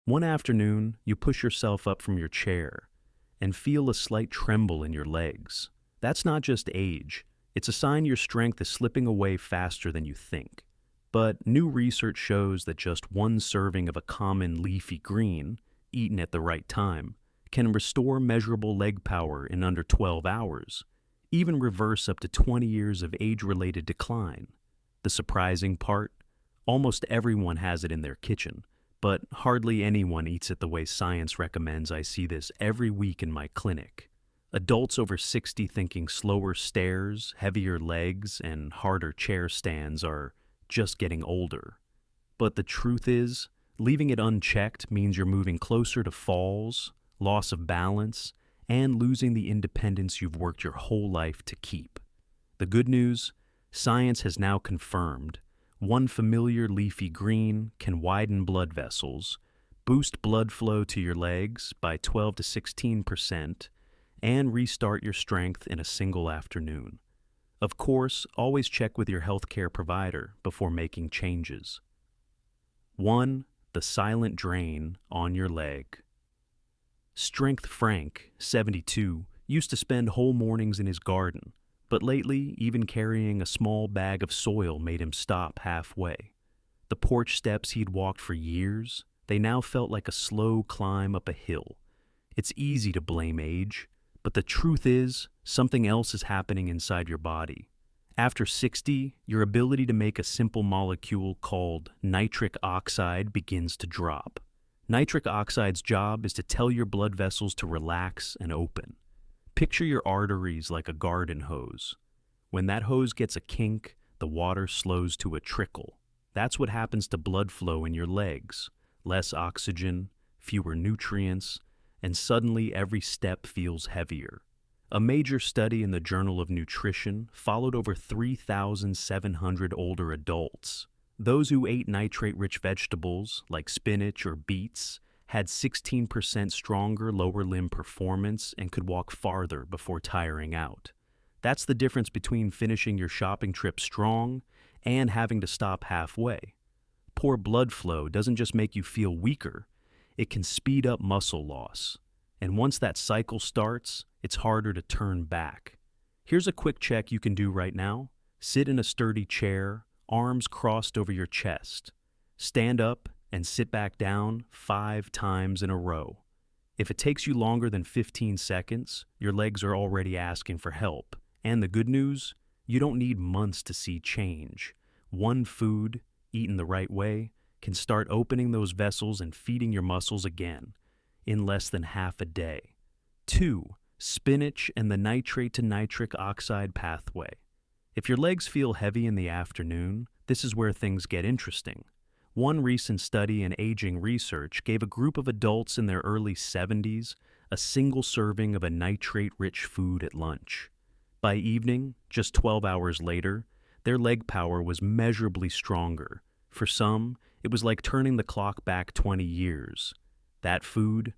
One afternoon, you push yourself up from your chair and feel a slight tremble in your legs. That's not just age, it's a sign your strength is slipping away faster than you think. But new research shows that just one serving of a common leafy green, eaten at the right time, can restore measurable leg power in under 12 hours, even reverse up to 20 years of age-related decline. The surprising part? Almost everyone has it in their kitchen, but hardly anyone eats it the way science recommends. I see this every week in my clinic. Adults over 60 thinking slower stairs, heavier legs, and harder chair stands are just getting older. But the truth is, leaving it unchecked means you're moving closer to falls, loss of balance, and losing the independence you've worked your whole life to keep. The good news? Science has now confirmed one familiar leafy green can widen blood vessels, boost blood flow to your legs by 12 to 16%, and restart your strength in a single afternoon. Of course, always check with your healthcare provider before making changes. 1. The silent drain on your leg. Strength Frank, 72, used to spend whole mornings in his garden, but lately, even carrying a small bag of soil made him stop halfway. The porch steps he'd walked for years, they now felt like a slow climb up a hill. It's easy to blame age, but the truth is, something else is happening inside your body. After 60, your ability to make a simple molecule called nitric oxide begins to drop. Nitric oxide's job is to tell your blood vessels to relax and open. Picture your arteries like a garden hose. When that hose gets a kink, the water slows to a trickle. That's what happens to blood flow in your legs. Less oxygen, fewer nutrients, and suddenly every step feels heavier. A major study in the Journal of Nutrition followed over 3,700 older adults. Those who ate nitrate-rich vegetables, like spinach or beets, had 16% stronger lower limb performance and could walk farther before tiring out. That's the difference between finishing your shopping trip strong and having to stop halfway. Poor blood flow doesn't just make you feel weaker, it can speed up muscle loss. And once that cycle starts, it's harder to turn back. Here's a quick check you can do right now. Sit in a sturdy chair, arms crossed over your chest. Stand up and sit back down 5 times in a row. If it takes you longer than 15 seconds, your legs are already asking for help. And the good news? You don't need months to see change. One food, eaten the right way, can start opening those vessels and feeding your muscles again in less than half a day. 2. Spinach and the nitrate to nitric oxide pathway. If your legs feel heavy in the afternoon, this is where things get interesting. One recent study in aging research gave a group of adults in their early 70s a single serving of a nitrate-rich food at lunch. By evening, just 12 hours later, their leg power was measurably stronger. For some, it was like turning the clock back 20 years. That food?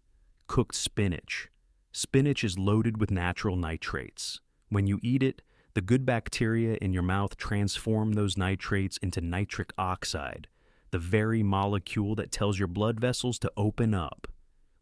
Cooked spinach. Spinach is loaded with natural nitrates. When you eat it, the good bacteria in your mouth transform those nitrates into nitric oxide, the very molecule that tells your blood vessels to open up.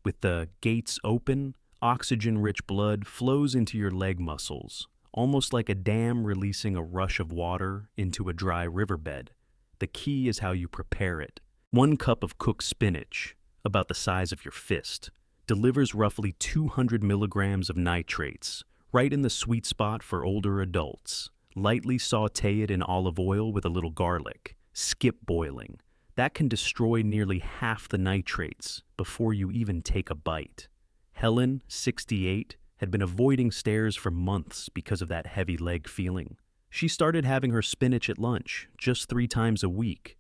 With the gates open, oxygen-rich blood flows into your leg muscles, almost like a dam releasing a rush of water into a dry riverbed. The key is how you prepare it. 1 cup of cooked spinach, about the size of your fist, delivers roughly 200 milligrams of nitrates, right in the sweet spot for older adults. Lightly saute it in olive oil with a little garlic. Skip boiling. That can destroy nearly half the nitrates before you even take a bite. Helen, 68, had been avoiding stairs for months because of that heavy leg feeling. She started having her spinach at lunch, just 3 times a week.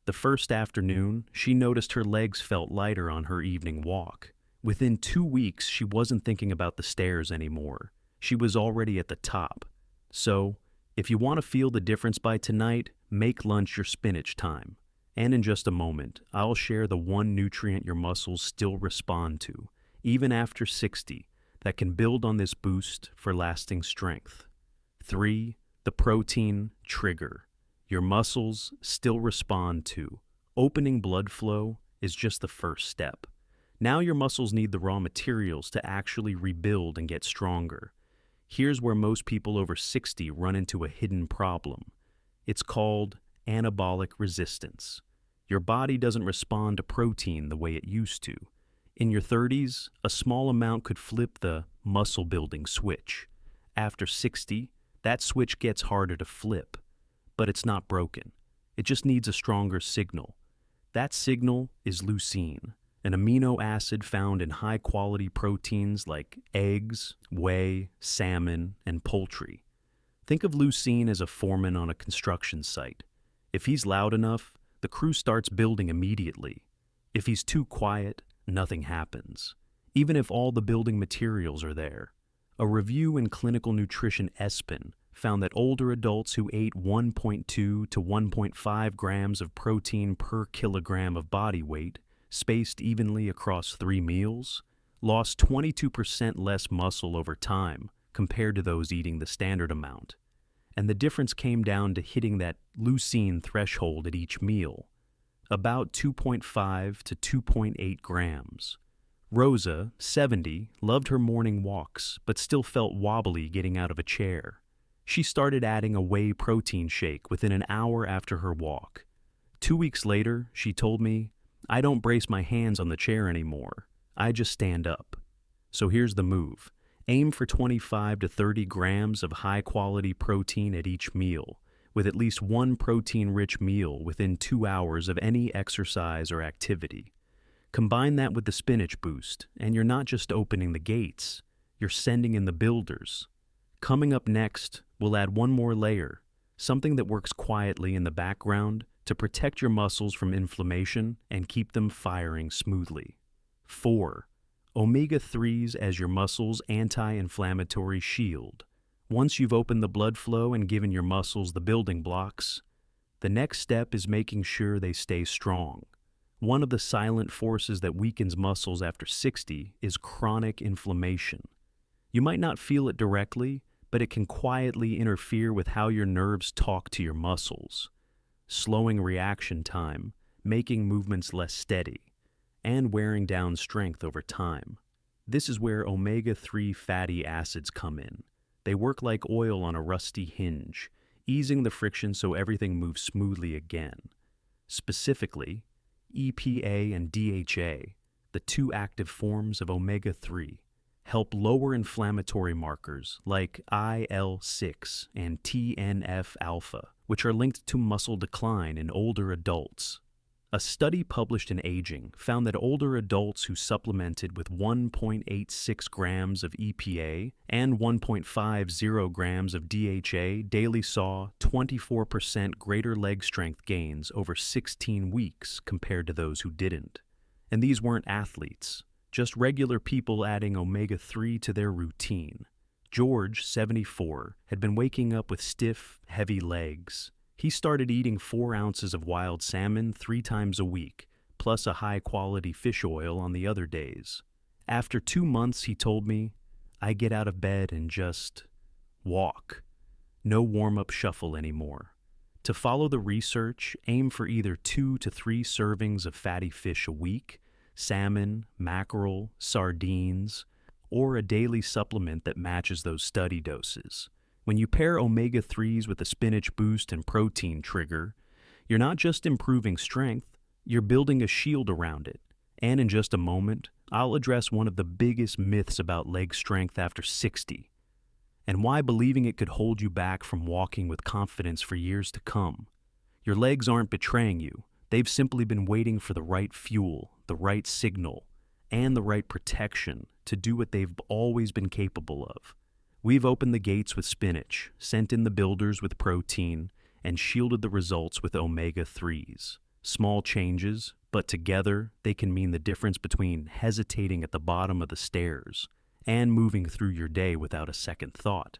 The first afternoon, she noticed her legs felt lighter on her evening walk. Within 2 weeks, she wasn't thinking about the stairs anymore. She was already at the top. So, if you want to feel the difference by tonight, make lunch your spinach time. And in just a moment, I'll share the one nutrient your muscles still respond to, even after 60, that can build on this boost for lasting strength. 3. The protein trigger. Your muscles still respond to. Opening blood flow is just the first step. Now your muscles need the raw materials to actually rebuild and get stronger. Here's where most people over 60 run into a hidden problem. It's called anabolic resistance. Your body doesn't respond to protein the way it used to. In your 30s, a small amount could flip the muscle-building switch. After 60, that switch gets harder to flip. But it's not broken. It just needs a stronger signal. That signal is leucine, an amino acid found in high-quality proteins like eggs, whey, salmon, and poultry. Think of leucine as a foreman on a construction site. If he's loud enough, the crew starts building immediately. If he's too quiet, nothing happens, even if all the building materials are there. A review in Clinical Nutrition ESPN found that older adults who ate 1.2 to 1.5 grams of protein per kilogram of body weight, spaced evenly across 3 meals, lost 22% less muscle over time compared to those eating the standard amount. And the difference came down to hitting that leucine threshold at each meal, about 2.5 to 2.8 grams. Rosa, 70, loved her morning walks, but still felt wobbly getting out of a chair. She started adding a whey protein shake within an hour after her walk. 2 weeks later, she told me, "I don't brace my hands on the chair anymore. I just stand up." So here's the move. Aim for 25 to 30 grams of high-quality protein at each meal, with at least one protein-rich meal within 2 hours of any exercise or activity. Combine that with the spinach boost, and you're not just opening the gates, you're sending in the builders. Coming up next, we'll add one more layer, something that works quietly in the background to protect your muscles from inflammation and keep them firing smoothly. 4. Omega-3s as your muscles' anti-inflammatory shield. Once you've opened the blood flow and given your muscles the building blocks, the next step is making sure they stay strong. One of the silent forces that weakens muscles after 60 is chronic inflammation. You might not feel it directly, but it can quietly interfere with how your nerves talk to your muscles, slowing reaction time, making movements less steady, and wearing down strength over time. This is where omega-3 fatty acids come in. They work like oil on a rusty hinge, easing the friction so everything moves smoothly again. Specifically, EPA and DHA, the two active forms of omega-3, help lower inflammatory markers like IL-6 and TNF-alpha, which are linked to muscle decline in older adults. A study published in Aging found that older adults who supplemented with 1.86 grams of EPA and 1.50 grams of DHA daily saw 24% greater leg strength gains over 16 weeks compared to those who didn't. And these weren't athletes, just regular people adding omega-3 to their routine. George, 74, had been waking up with stiff, heavy legs. He started eating 4 ounces of wild salmon 3 times a week, plus a high-quality fish oil on the other days. After 2 months, he told me, "I get out of bed and just walk. No warm-up shuffle anymore." To follow the research, aim for either 2 to 3 servings of fatty fish a week, salmon, mackerel, sardines, or a daily supplement that matches those study doses. When you pair omega-3s with a spinach boost and protein trigger, you're not just improving strength, you're building a shield around it. And in just a moment, I'll address one of the biggest myths about leg strength after 60, and why believing it could hold you back from walking with confidence for years to come. Your legs aren't betraying you. They've simply been waiting for the right fuel, the right signal, and the right protection to do what they've always been capable of. We've opened the gates with spinach, sent in the builders with protein, and shielded the results with omega-3s. Small changes, but together they can mean the difference between hesitating at the bottom of the stairs and moving through your day without a second thought.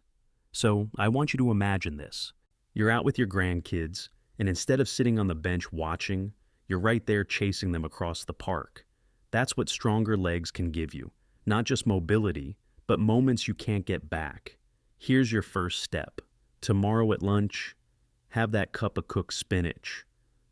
So I want you to imagine this. You're out with your grandkids, and instead of sitting on the bench watching, you're right there chasing them across the park. That's what stronger legs can give you. Not just mobility, but moments you can't get back. Here's your first step. Tomorrow at lunch, have that cup of cooked spinach.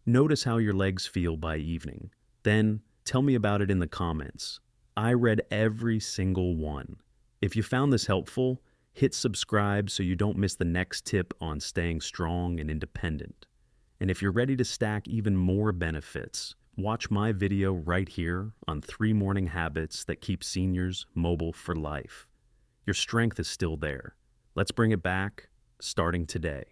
Notice how your legs feel by evening. Then tell me about it in the comments. I read every single one. If you found this helpful, hit subscribe so you don't miss the next tip on staying strong and independent. And if you're ready to stack even more benefits, watch my video right here on 3 morning habits that keep seniors mobile for life. Your strength is still there. Let's bring it back, starting today.